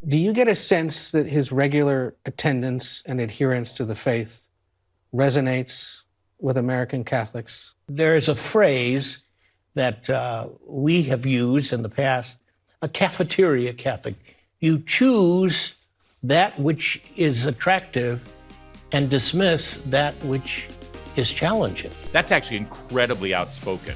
Do you get a sense that his regular attendance and adherence to the faith resonates with American Catholics? There is a phrase that we have used in the past, a cafeteria Catholic. You choose that which is attractive and dismiss that which is challenging. That's actually incredibly outspoken.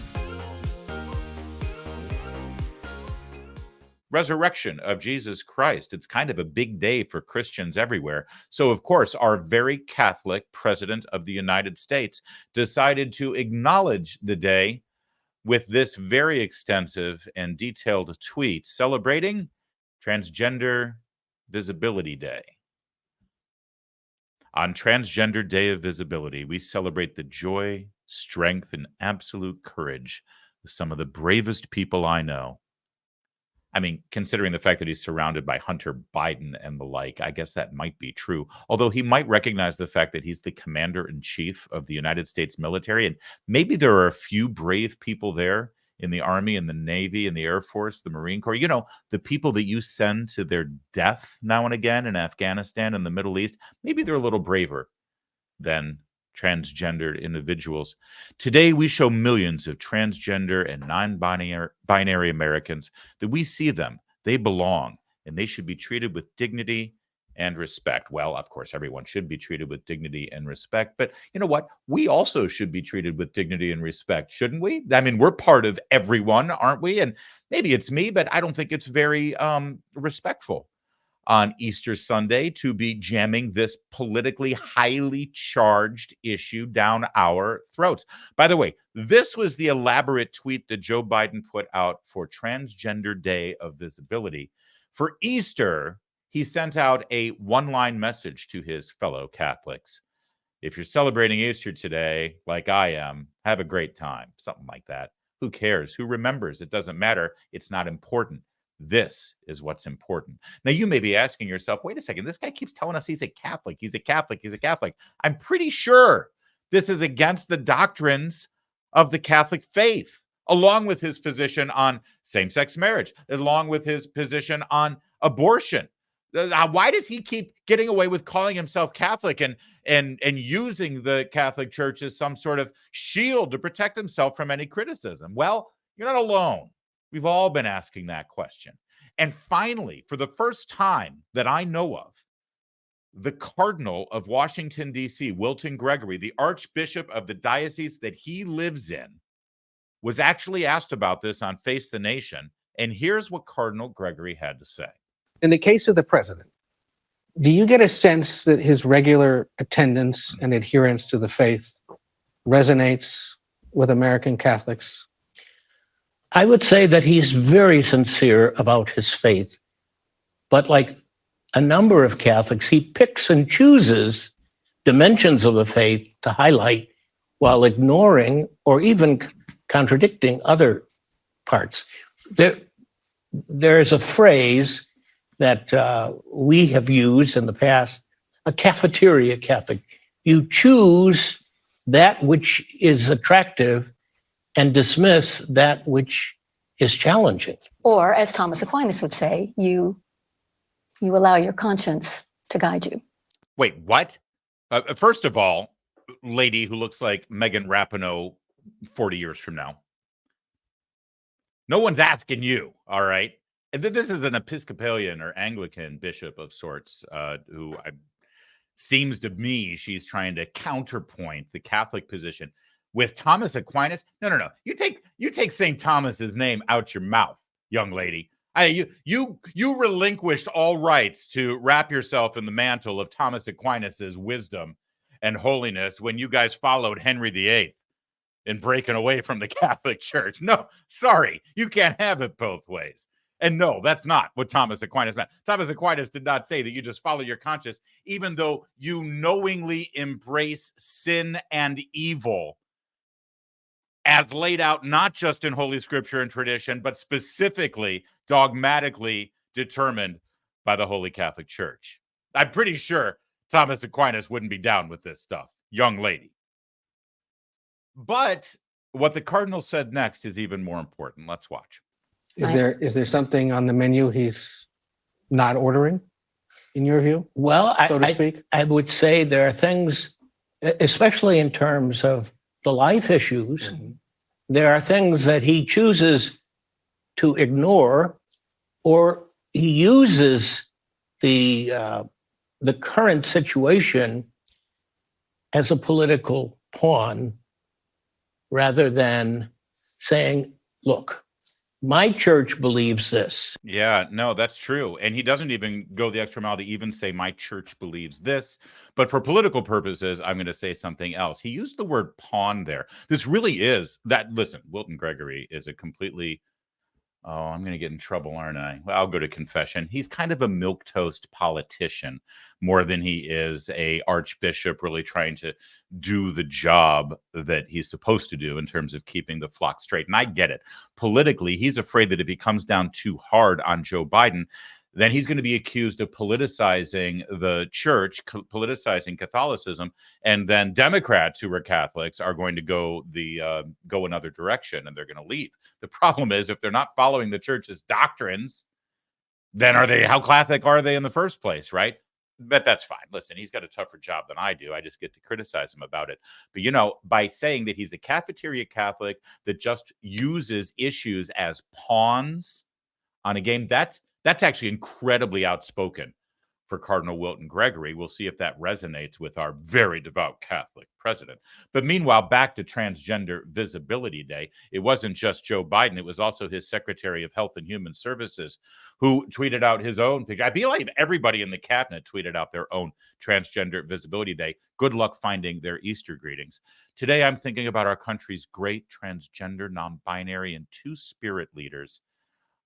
Resurrection of Jesus Christ. It's kind of a big day for Christians everywhere. So, of course, our very Catholic President of the United States decided to acknowledge the day with this very extensive and detailed tweet celebrating Transgender Visibility Day. On Transgender Day of Visibility, we celebrate the joy, strength, and absolute courage of some of the bravest people I know. I mean, considering the fact that he's surrounded by Hunter Biden and the like, I guess that might be true. Although he might recognize the fact that he's the commander-in-chief of the United States military, and maybe there are a few brave people there in the Army and the Navy and the Air Force, the Marine Corps, the people that you send to their death now and again in Afghanistan and the Middle East, maybe they're a little braver than transgendered individuals. Today, we show millions of transgender and non-binary Americans that we see them, they belong, and they should be treated with dignity and respect. Well, of course, everyone should be treated with dignity and respect, but you know what? We also should be treated with dignity and respect, shouldn't we? I mean, we're part of everyone, aren't we? And maybe it's me, but I don't think it's very respectful on Easter Sunday to be jamming this politically highly charged issue down our throats. By the way, this was the elaborate tweet that Joe Biden put out for Transgender Day of Visibility. For Easter, he sent out a one-line message to his fellow Catholics. If you're celebrating Easter today, like I am, have a great time. Something like that. Who cares? Who remembers? It doesn't matter. It's not important. This is what's important. Now, you may be asking yourself, wait a second, this guy keeps telling us he's a Catholic. He's a Catholic. He's a Catholic. I'm pretty sure this is against the doctrines of the Catholic faith, along with his position on same-sex marriage, along with his position on abortion. Why does he keep getting away with calling himself Catholic and using the Catholic Church as some sort of shield to protect himself from any criticism? Well, you're not alone. We've all been asking that question. And finally, for the first time that I know of, the Cardinal of Washington, DC, Wilton Gregory, the Archbishop of the diocese that he lives in, was actually asked about this on Face the Nation. And here's what Cardinal Gregory had to say. In the case of the president, do you get a sense that his regular attendance and adherence to the faith resonates with American Catholics? I would say that he's very sincere about his faith, but like a number of Catholics, he picks and chooses dimensions of the faith to highlight while ignoring or even contradicting other parts. There is a phrase that we have used in the past, a cafeteria Catholic. You choose that which is attractive and dismiss that which is challenging. Or, as Thomas Aquinas would say, you allow your conscience to guide you. Wait, what? First of all, lady who looks like Megan Rapinoe 40 years from now. No one's asking you, all right? And this is an Episcopalian or Anglican bishop of sorts who seems to me she's trying to counterpoint the Catholic position. With Thomas Aquinas, no. You take St. Thomas's name out your mouth, young lady. You relinquished all rights to wrap yourself in the mantle of Thomas Aquinas's wisdom and holiness when you guys followed Henry VIII in breaking away from the Catholic Church. No, sorry, you can't have it both ways. And no, that's not what Thomas Aquinas meant. Thomas Aquinas did not say that you just follow your conscience, even though you knowingly embrace sin and evil as laid out not just in Holy Scripture and tradition, but specifically dogmatically determined by the Holy Catholic Church. I'm pretty sure Thomas Aquinas wouldn't be down with this stuff, young lady. But what the Cardinal said next is even more important. Let's watch. Is there something on the menu he's not ordering, in your view, Well, so to speak? I would say there are things, especially in terms of the life issues, there are things that he chooses to ignore, or he uses the current situation as a political pawn rather than saying, look, my church believes this. Yeah, no, that's true. And he doesn't even go the extra mile to even say, my church believes this. But for political purposes, I'm going to say something else. He used the word pawn there. This really is that. Listen, Wilton Gregory is a completely, oh, I'm going to get in trouble, aren't I? Well, I'll go to confession. He's kind of a milquetoast politician more than he is a archbishop really trying to do the job that he's supposed to do in terms of keeping the flock straight. And I get it. Politically, he's afraid that if he comes down too hard on Joe Biden, then he's going to be accused of politicizing the church, politicizing Catholicism, and then Democrats who are Catholics are going to go another direction, and they're going to leave. The problem is, if they're not following the church's doctrines, then how Catholic are they in the first place, right? But that's fine. Listen, he's got a tougher job than I do. I just get to criticize him about it. But, by saying that he's a Cafeteria Catholic that just uses issues as pawns on a game, that's actually incredibly outspoken for Cardinal Wilton Gregory. We'll see if that resonates with our very devout Catholic president. But meanwhile, back to Transgender Visibility Day, it wasn't just Joe Biden. It was also his Secretary of Health and Human Services who tweeted out his own picture. I believe everybody in the cabinet tweeted out their own Transgender Visibility Day. Good luck finding their Easter greetings. Today, I'm thinking about our country's great transgender, non-binary, and two-spirit leaders.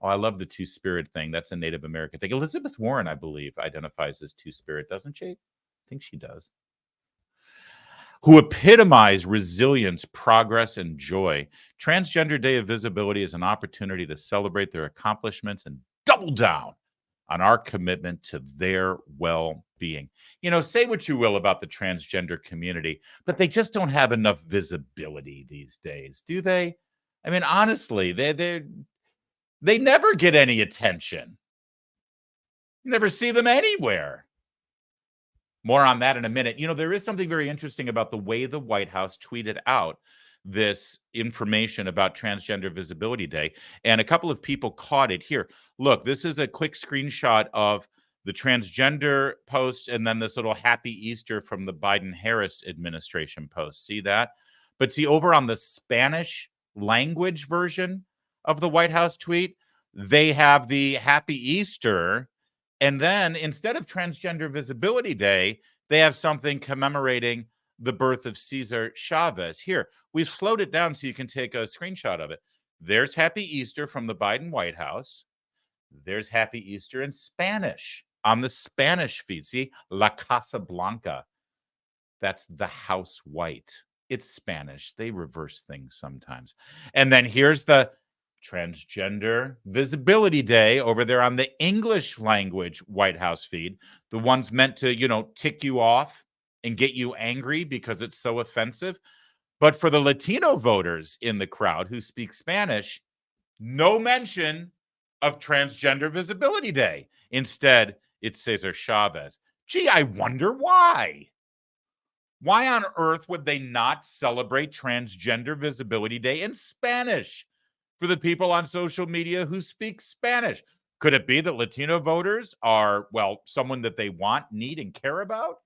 Oh, I love the two-spirit thing. That's a Native American thing. Elizabeth Warren, I believe, identifies as two-spirit, doesn't she? I think she does. Who epitomize resilience, progress, and joy. Transgender Day of Visibility is an opportunity to celebrate their accomplishments and double down on our commitment to their well-being. Say what you will about the transgender community, but they just don't have enough visibility these days, do they? I mean, honestly, they never get any attention. You never see them anywhere. More on that in a minute. There is something very interesting about the way the White House tweeted out this information about Transgender Visibility Day, and a couple of people caught it here. Look, this is a quick screenshot of the transgender post and then this little Happy Easter from the Biden-Harris administration post. See that? But see, over on the Spanish language version of the White House tweet, they have the Happy Easter, and then instead of Transgender Visibility Day, they have something commemorating the birth of Cesar Chavez. Here, we've slowed it down so you can take a screenshot of it. There's Happy Easter from the Biden White House. There's Happy Easter in Spanish on the Spanish feed. See, La Casa Blanca. That's the house white. It's Spanish. They reverse things sometimes. And then here's the Transgender Visibility Day over there on the English language White House feed, the ones meant to, tick you off and get you angry because it's so offensive. But for the Latino voters in the crowd who speak Spanish, no mention of Transgender Visibility Day. Instead, it's Cesar Chavez. Gee, I wonder why. Why on earth would they not celebrate Transgender Visibility Day in Spanish? For the people on social media who speak Spanish. Could it be that Latino voters are, someone that they want, need, and care about?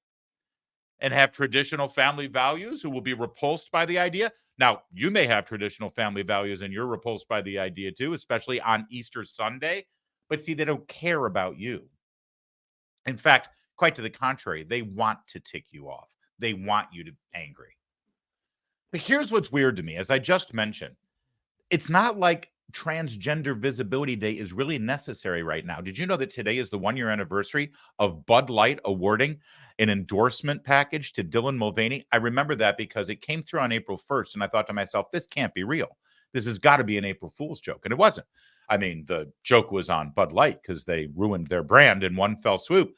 And have traditional family values who will be repulsed by the idea? Now, you may have traditional family values and you're repulsed by the idea too, especially on Easter Sunday. But see, they don't care about you. In fact, quite to the contrary, they want to tick you off. They want you to be angry. But here's what's weird to me. As I just mentioned, it's not like Transgender Visibility Day is really necessary right now. Did you know that today is the 1-year anniversary of Bud Light awarding an endorsement package to Dylan Mulvaney? I remember that because it came through on April 1st, and I thought to myself, this can't be real. This has got to be an April Fool's joke, and it wasn't. I mean, the joke was on Bud Light because they ruined their brand in one fell swoop.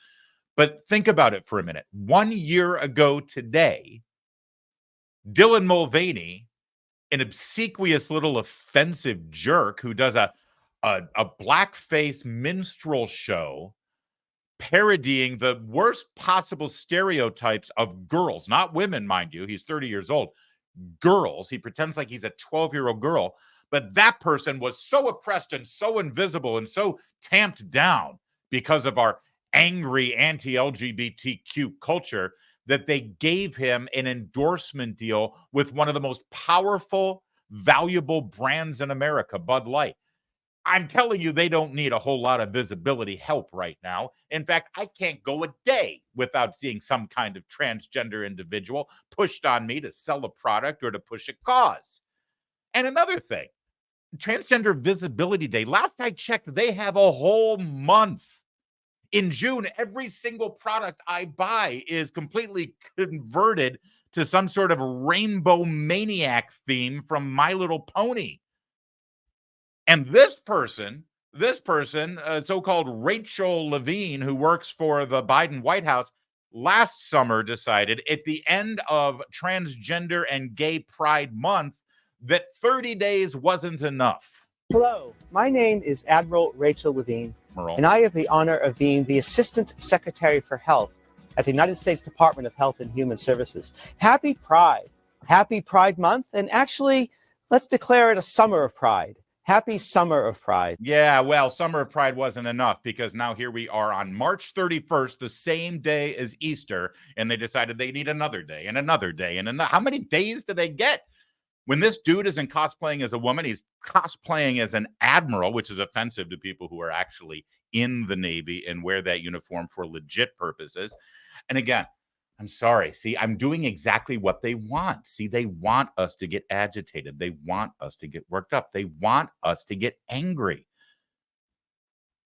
But think about it for a minute. 1 year ago today, Dylan Mulvaney, an obsequious little offensive jerk who does a blackface minstrel show parodying the worst possible stereotypes of girls, not women, mind you. He's 30 years old. Girls. He pretends like he's a 12-year-old girl, but that person was so oppressed and so invisible and so tamped down because of our angry anti-LGBTQ culture that they gave him an endorsement deal with one of the most powerful, valuable brands in America, Bud Light. I'm telling you, they don't need a whole lot of visibility help right now. In fact, I can't go a day without seeing some kind of transgender individual pushed on me to sell a product or to push a cause. And another thing, Transgender Visibility Day, last I checked, they have a whole month. In June, every single product I buy is completely converted to some sort of rainbow maniac theme from My Little Pony. And this person, so-called Rachel Levine, who works for the Biden White House, last summer decided at the end of Transgender and Gay Pride Month that 30 days wasn't enough. Hello, my name is Admiral Rachel Levine, Merle. and I have the honor of being the Assistant Secretary for Health at the United States Department of Health and Human Services. Happy Pride. Happy Pride Month. And actually, let's declare it a summer of pride. Happy Summer of Pride. Yeah, well, Summer of Pride wasn't enough because now here we are on March 31st, the same day as Easter, and they decided they need another day and another day. And how many days do they get? When this dude isn't cosplaying as a woman, he's cosplaying as an admiral, which is offensive to people who are actually in the Navy and wear that uniform for legit purposes. And again, I'm sorry. See, I'm doing exactly what they want. See, they want us to get agitated. They want us to get worked up. They want us to get angry.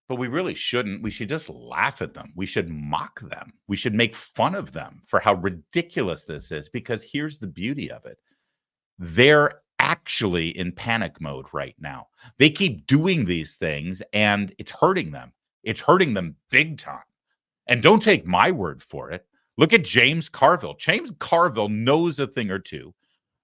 But we really shouldn't. We should just laugh at them. We should mock them. We should make fun of them for how ridiculous this is, because here's the beauty of it. They're actually in panic mode right now. They keep doing these things and it's hurting them. It's hurting them big time. And don't take my word for it. Look at James Carville. James Carville knows a thing or two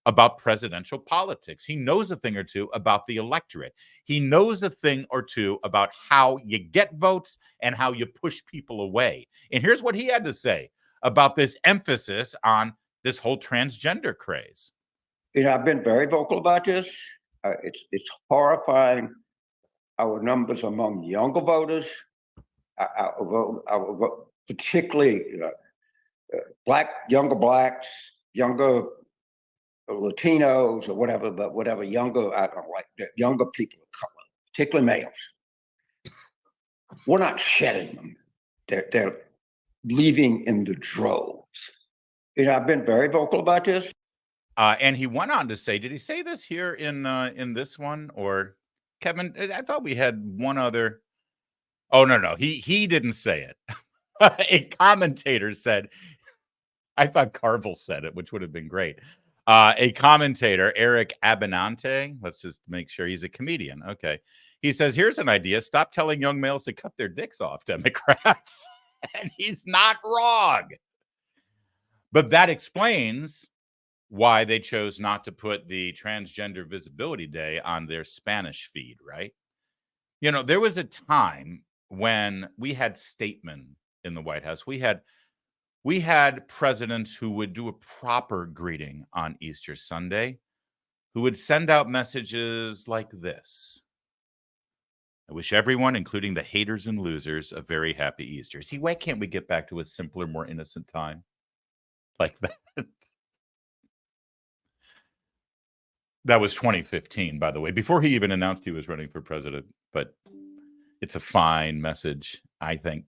about presidential politics. He knows a thing or two about the electorate. He knows a thing or two about how you get votes and how you push people away. And here's what he had to say about this emphasis on this whole transgender craze. You know, I've been very vocal about this. It's horrifying. Our numbers among younger voters, I would vote particularly younger blacks, younger Latinos, or whatever, but whatever younger, I don't like younger people of color, particularly males. We're not shedding them; they're leaving in the droves. You know, I've been very vocal about this. And he went on to say, did he say this here in this one? Or Kevin, I thought we had one other. Oh, no. He didn't say it. A commentator said, I thought Carville said it, which would have been great. A commentator, Eric Abinante, let's just make sure he's a comedian. Okay. He says, here's an idea. Stop telling young males to cut their dicks off, Democrats. And he's not wrong. But that explains why they chose not to put the Transgender Visibility Day on their Spanish feed, right? You know, there was a time when we had statesmen in the White House. We had presidents who would do a proper greeting on Easter Sunday, who would send out messages like this. I wish everyone, including the haters and losers, a very happy Easter. See, why can't we get back to a simpler, more innocent time like that? That was 2015, by the way, before he even announced he was running for president. But it's a fine message, I think.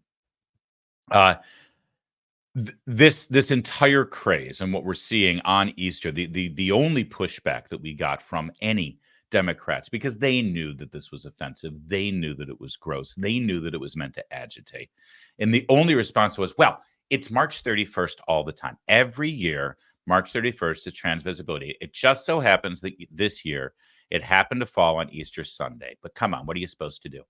This entire craze and what we're seeing on Easter, the only pushback that we got from any Democrats, because they knew that this was offensive, they knew that it was gross, they knew that it was meant to agitate, and the only response was, well, it's March 31st all the time. Every year, March 31st is Trans Visibility. It just so happens that this year it happened to fall on Easter Sunday. But come on, what are you supposed to do?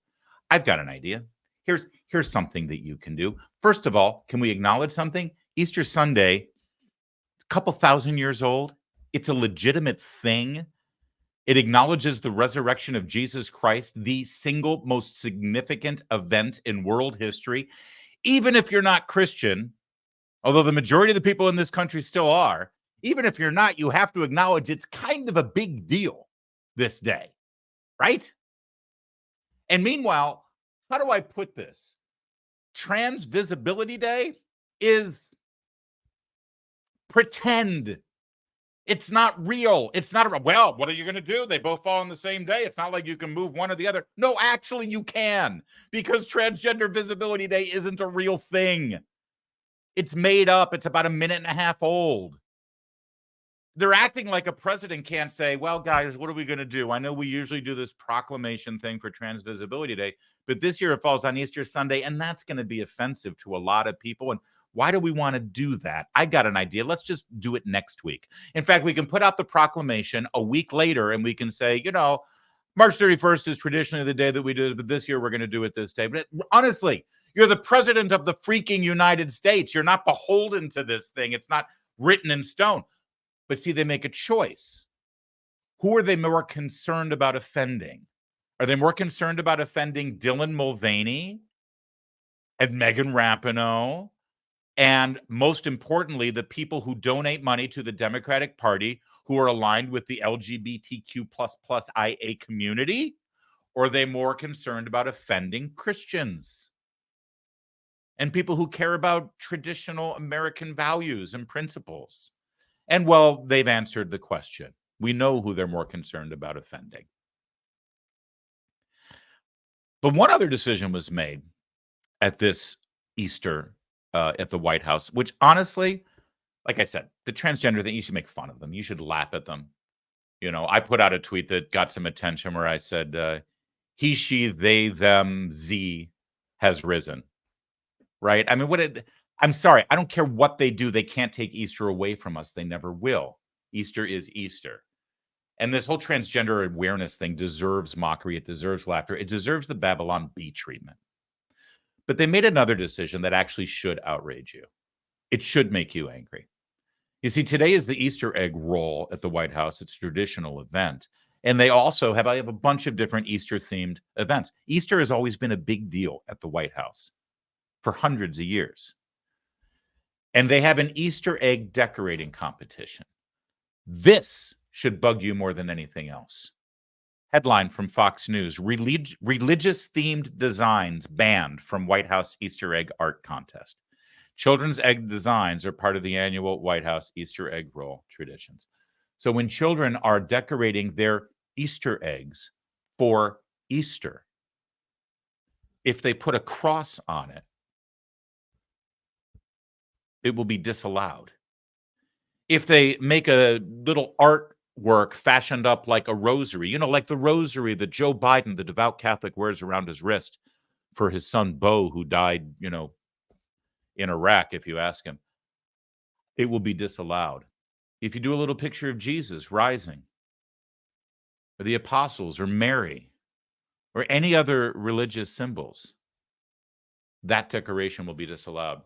I've got an idea. Here's something that you can do. First of all, can we acknowledge something? Easter Sunday, a couple thousand years old. It's a legitimate thing. It acknowledges the resurrection of Jesus Christ, the single most significant event in world history. even if you're not Christian, although the majority of the people in this country still are, even if you're not, you have to acknowledge it's kind of a big deal this day, right? And meanwhile, how do I put this? Trans Visibility Day is pretend. It's not real. It's not, well, what are you going to do? They both fall on the same day. It's not like you can move one or the other. No, actually you can, because Transgender Visibility Day isn't a real thing. It's made up. It's about a minute and a half old. They're acting like a president can't say, well, guys, what are we going to do? I know we usually do this proclamation thing for Trans Visibility Day, but this year it falls on Easter Sunday, and that's going to be offensive to a lot of people. And why do we want to do that? I got an idea. Let's just do it next week. In fact, we can put out the proclamation a week later, and we can say, you know, March 31st is traditionally the day that we do it, but this year we're going to do it this day. But honestly, you're the president of the freaking United States. You're not beholden to this thing. It's not written in stone. But see, they make a choice. Who are they more concerned about offending? Are they more concerned about offending Dylan Mulvaney and Megan Rapinoe? And most importantly, the people who donate money to the Democratic Party who are aligned with the LGBTQ++IA community? Or are they more concerned about offending Christians and people who care about traditional American values and principles? And well, they've answered the question. We know who they're more concerned about offending. But one other decision was made at this Easter at the White House, which honestly, like I said, the transgender thing, you should make fun of them. You should laugh at them. You know, I put out a tweet that got some attention where I said, he, she, they, them, Z has risen. Right? I mean, I'm sorry. I don't care what they do. They can't take Easter away from us. They never will. Easter is Easter. And this whole transgender awareness thing deserves mockery. It deserves laughter. It deserves the Babylon Bee treatment. But they made another decision that actually should outrage you. It should make you angry. You see, today is the Easter egg roll at the White House. It's a traditional event. And they also have a bunch of different Easter-themed events. Easter has always been a big deal at the White House for hundreds of years. And they have an Easter egg decorating competition. This should bug you more than anything else. Headline from Fox News: religious-themed designs banned from White House Easter egg art contest. Children's egg designs are part of the annual White House Easter egg roll traditions. So when children are decorating their Easter eggs for Easter, if they put a cross on it, it will be disallowed. If they make a little artwork fashioned up like a rosary, you know, like the rosary that Joe Biden, the devout Catholic, wears around his wrist for his son Beau, who died, you know, in Iraq, if you ask him, it will be disallowed. If you do a little picture of Jesus rising, or the apostles, or Mary, or any other religious symbols, that decoration will be disallowed.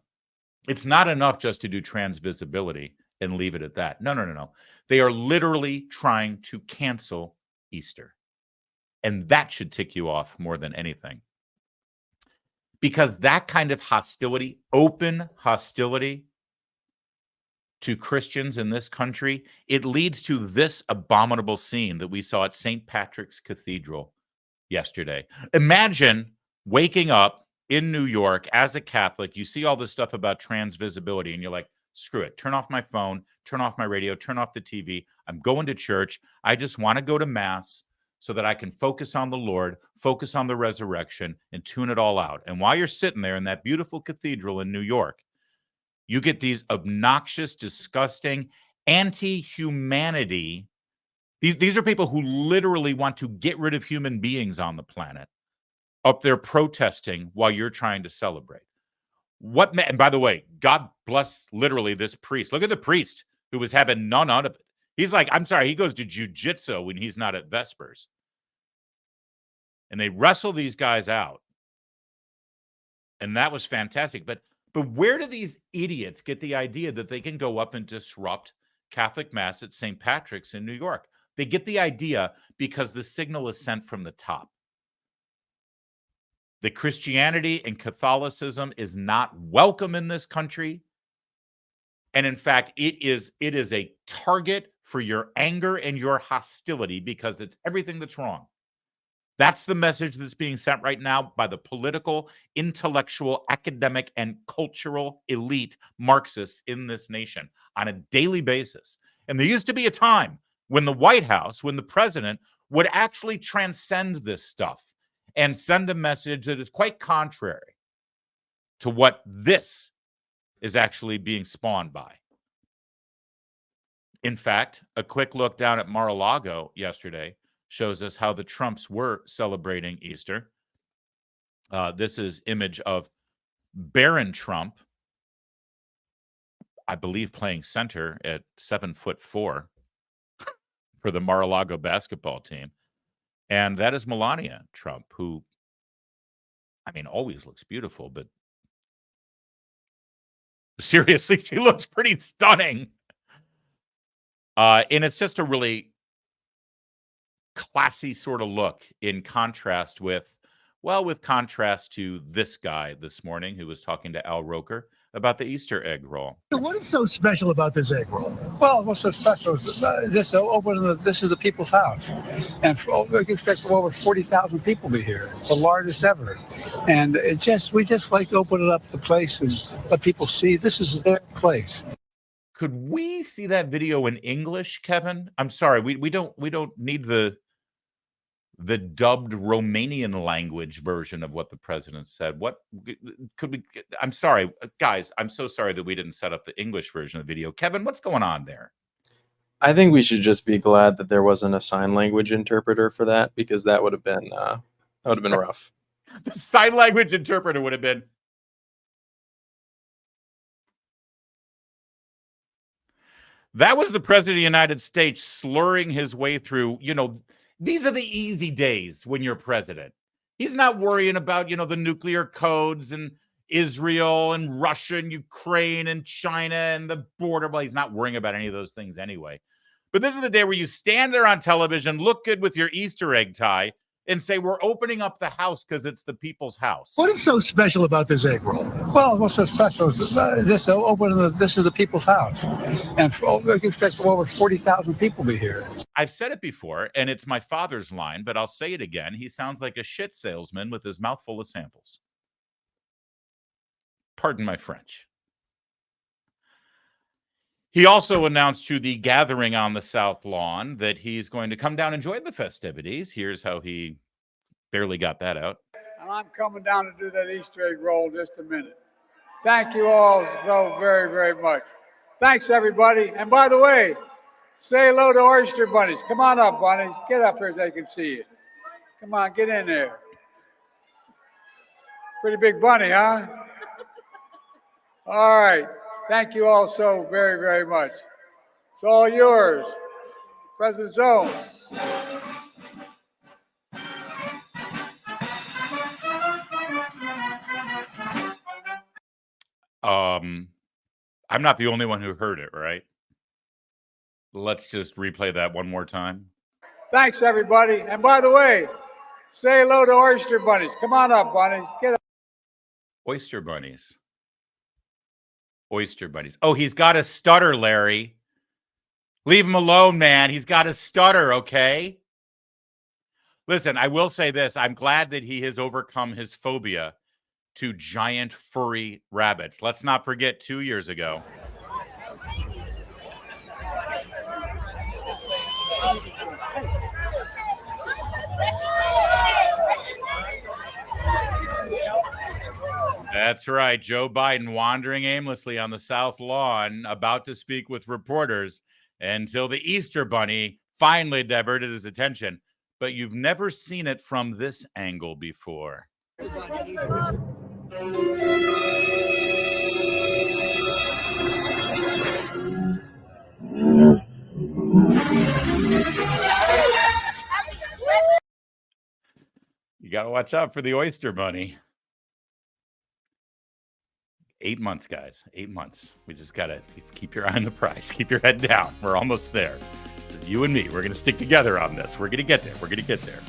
It's not enough just to do trans visibility and leave it at that. No. They are literally trying to cancel Easter. And that should tick you off more than anything. Because that kind of hostility, open hostility to Christians in this country, it leads to this abominable scene that we saw at St. Patrick's Cathedral yesterday. Imagine waking up in New York as a Catholic, you see all this stuff about trans visibility, and you're like, screw it, turn off my phone, turn off my radio, turn off the TV. I'm going to church. I just want to go to Mass so that I can focus on the Lord, focus on the resurrection, and tune it all out. And while you're sitting there in that beautiful cathedral in New York, you get these obnoxious, disgusting, anti-humanity. These are people who literally want to get rid of human beings on the planet up there protesting while you're trying to celebrate. And by the way, God bless literally this priest. Look at the priest who was having none of it. He's like, I'm sorry, he goes to jujitsu when he's not at Vespers. And they wrestle these guys out. And that was fantastic. But where do these idiots get the idea that they can go up and disrupt Catholic Mass at St. Patrick's in New York? They get the idea because the signal is sent from the top. that Christianity and Catholicism is not welcome in this country. And in fact, it is a target for your anger and your hostility because it's everything that's wrong. That's the message that's being sent right now by the political, intellectual, academic, and cultural elite Marxists in this nation on a daily basis. And there used to be a time when the White House, when the president would actually transcend this stuff and send a message that is quite contrary to what this is actually being spawned by. In fact, a quick look down at Mar-a-Lago yesterday shows us how the Trumps were celebrating Easter. This is image of Barron Trump, I believe playing center at 7'4" for the Mar-a-Lago basketball team. And that is Melania Trump, who, I mean, always looks beautiful, but seriously, she looks pretty stunning. And it's just a really classy sort of look in contrast with, with contrast to this guy this morning who was talking to Al Roker about the Easter egg roll. What is so special about this egg roll? Well, what's so special is this is the people's house. And we expect over 40,000 people to be here. It's the largest ever. And we just like to open it up the place and let people see this is their place. Could we see that video in English, Kevin? I'm sorry, we don't need the dubbed Romanian language version of what the president said. What could we? I'm sorry, guys. I'm so sorry that we didn't set up the English version of the video. Kevin, what's going on there? I think we should just be glad that there wasn't a sign language interpreter for that, because that would have been rough. The sign language interpreter would have been. That was the president of the United States slurring his way through, these are the easy days when you're president. He's not worrying about, the nuclear codes and Israel and Russia and Ukraine and China and the border. Well, he's not worrying about any of those things anyway. But this is the day where you stand there on television, look good with your Easter egg tie, and say, we're opening up the house because it's the people's house. What is so special about this egg roll? Well, what's so special is this is the people's house. And we expect over 40,000 people to be here. I've said it before, and it's my father's line, but I'll say it again. He sounds like a shit salesman with his mouth full of samples. Pardon my French. He also announced to the gathering on the South Lawn that he's going to come down and join the festivities. Here's how he barely got that out. And I'm coming down to do that Easter egg roll in just a minute. Thank you all so very, very much. Thanks, everybody. And by the way, say hello to oyster bunnies. Come on up, bunnies. Get up here so they can see you. Come on, get in there. Pretty big bunny, huh? All right. Thank you all so very, very much. It's all yours. President Zone. I'm not the only one who heard it, right? Let's just replay that one more time. Thanks, everybody. And by the way, say hello to oyster bunnies. Come on up, bunnies. Get up. Oyster bunnies. Oyster bunnies. Oh, he's got a stutter, Larry. Leave him alone, man. He's got a stutter, okay? Listen, I will say this. I'm glad that he has overcome his phobia to giant furry rabbits. Let's not forget 2 years ago. That's right. Joe Biden wandering aimlessly on the South Lawn, about to speak with reporters until the Easter Bunny finally diverted his attention. But you've never seen it from this angle before. You got to watch out for the Oyster Bunny. 8 months, guys. 8 months. We just got to keep your eye on the prize. Keep your head down. We're almost there. You and me, we're going to stick together on this. We're going to get there. We're going to get there.